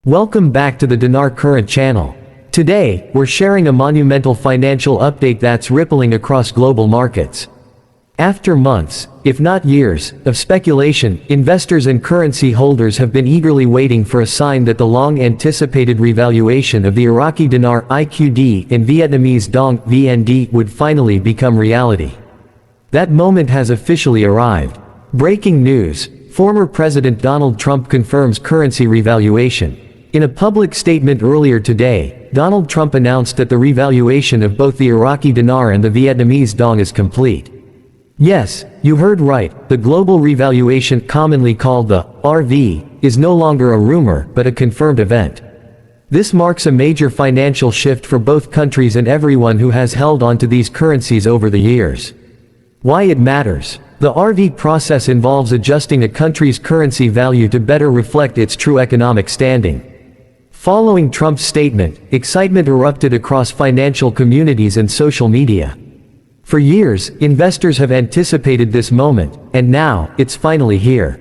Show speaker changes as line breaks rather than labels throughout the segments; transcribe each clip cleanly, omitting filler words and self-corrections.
Welcome back to the Dinar Current channel. Today, we're sharing a monumental financial update that's rippling across global markets. After months, if not years, of speculation, investors and currency holders have been eagerly waiting for a sign that the long-anticipated revaluation of the Iraqi Dinar (IQD) and Vietnamese Dong (VND) would finally become reality. That moment has officially arrived. Breaking news: former President Donald Trump confirms currency revaluation. In a public statement earlier today, Donald Trump announced that the revaluation of both the Iraqi Dinar and the Vietnamese Dong is complete. Yes, you heard right, the global revaluation, commonly called the RV, is no longer a rumor but a confirmed event. This marks a major financial shift for both countries and everyone who has held on to these currencies over the years. Why it matters: the RV process involves adjusting a country's currency value to better reflect its true economic standing. Following Trump's statement, excitement erupted across financial communities and social media. For years, investors have anticipated this moment, and now, it's finally here.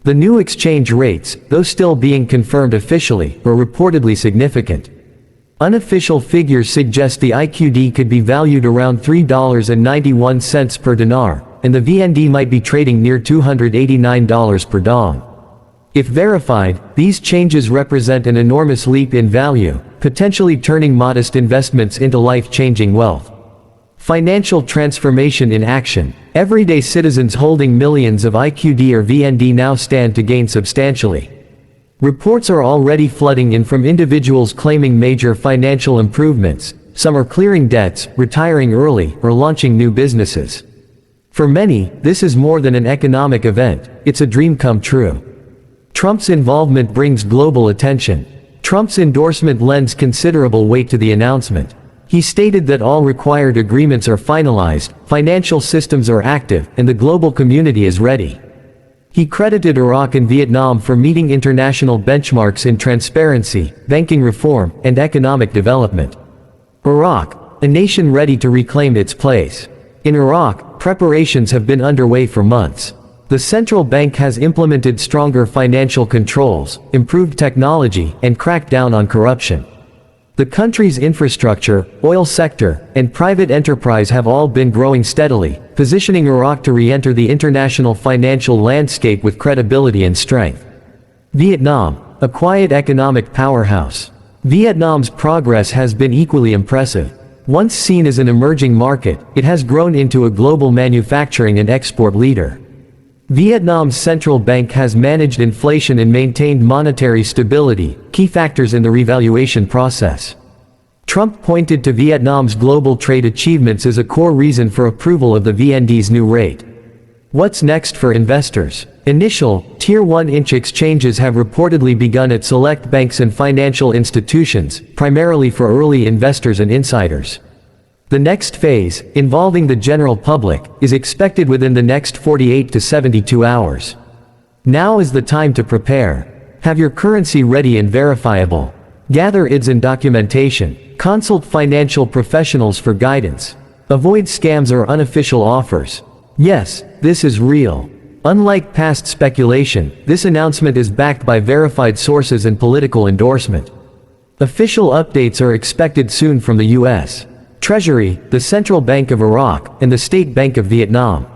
The new exchange rates, though still being confirmed officially, are reportedly significant. Unofficial figures suggest the IQD could be valued around $3.91 per dinar, and the VND might be trading near $289 per dong. If verified, these changes represent an enormous leap in value, potentially turning modest investments into life-changing wealth. Financial transformation in action: everyday citizens holding millions of IQD or VND now stand to gain substantially. Reports are already flooding in from individuals claiming major financial improvements. Some are clearing debts, retiring early, or launching new businesses. For many, this is more than an economic event, it's a dream come true. Trump's involvement brings global attention. Trump's endorsement lends considerable weight to the announcement. He stated that all required agreements are finalized, financial systems are active, and the global community is ready. He credited Iraq and Vietnam for meeting international benchmarks in transparency, banking reform, and economic development. Iraq, a nation ready to reclaim its place. In Iraq, preparations have been underway for months. The central bank has implemented stronger financial controls, improved technology, and cracked down on corruption. The country's infrastructure, oil sector, and private enterprise have all been growing steadily, positioning Iraq to re-enter the international financial landscape with credibility and strength. Vietnam, a quiet economic powerhouse. Vietnam's progress has been equally impressive. Once seen as an emerging market, it has grown into a global manufacturing and export leader. Vietnam's central bank has managed inflation and maintained monetary stability, key factors in the revaluation process. Trump pointed to Vietnam's global trade achievements as a core reason for approval of the VND's new rate. What's next for investors? Initial, Tier 1 inch exchanges have reportedly begun at select banks and financial institutions, primarily for early investors and insiders. The next phase, involving the general public, is expected within the next 48 to 72 hours. Now is the time to prepare. Have your currency ready and verifiable. Gather IDs and documentation. Consult financial professionals for guidance. Avoid scams or unofficial offers. Yes, this is real. Unlike past speculation, this announcement is backed by verified sources and political endorsement. Official updates are expected soon from the U.S. Treasury, the Central Bank of Iraq, and the State Bank of Vietnam.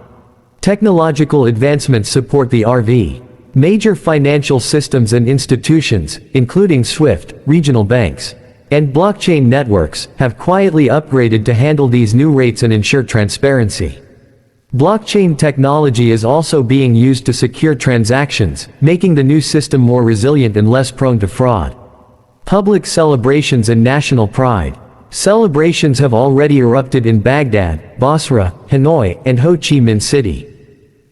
Technological advancements support the RV. Major financial systems and institutions, including SWIFT, regional banks, and blockchain networks, have quietly upgraded to handle these new rates and ensure transparency. Blockchain technology is also being used to secure transactions, making the new system more resilient and less prone to fraud. Public celebrations and national pride. Celebrations have already erupted in Baghdad, Basra, Hanoi, and Ho Chi Minh City.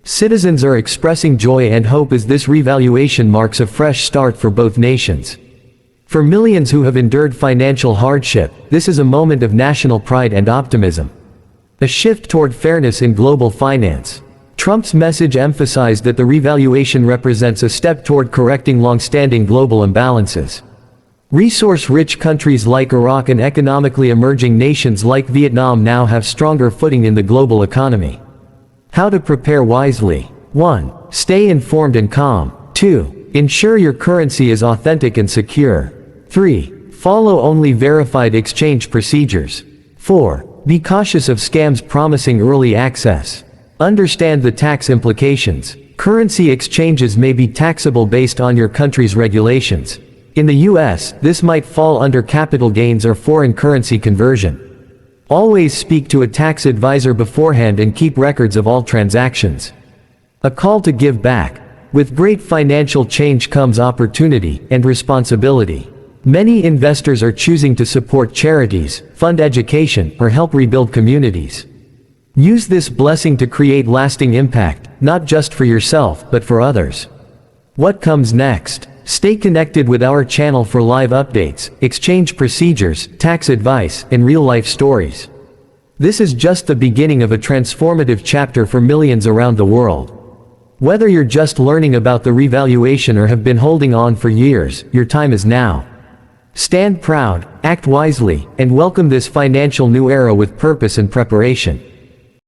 Citizens are expressing joy and hope as this revaluation marks a fresh start for both nations. For millions who have endured financial hardship, this is a moment of national pride and optimism. A shift toward fairness in global finance. Trump's message emphasized that the revaluation represents a step toward correcting long-standing global imbalances. Resource-rich countries like Iraq and economically emerging nations like Vietnam now have stronger footing in the global economy. How to prepare wisely. 1. Stay informed and calm. 2. Ensure your currency is authentic and secure. 3. Follow only verified exchange procedures. 4. Be cautious of scams promising early access. Understand the tax implications. Currency exchanges may be taxable based on your country's regulations. In the US, this might fall under capital gains or foreign currency conversion. Always speak to a tax advisor beforehand and keep records of all transactions. A call to give back. With great financial change comes opportunity and responsibility. Many investors are choosing to support charities, fund education, or help rebuild communities. Use this blessing to create lasting impact, not just for yourself, but for others. What comes next? Stay connected with our channel for live updates, exchange procedures, tax advice, and real-life stories. This is just the beginning of a transformative chapter for millions around the world. Whether you're just learning about the revaluation or have been holding on for years, your time is now. Stand proud, act wisely, and welcome this financial new era with purpose and preparation.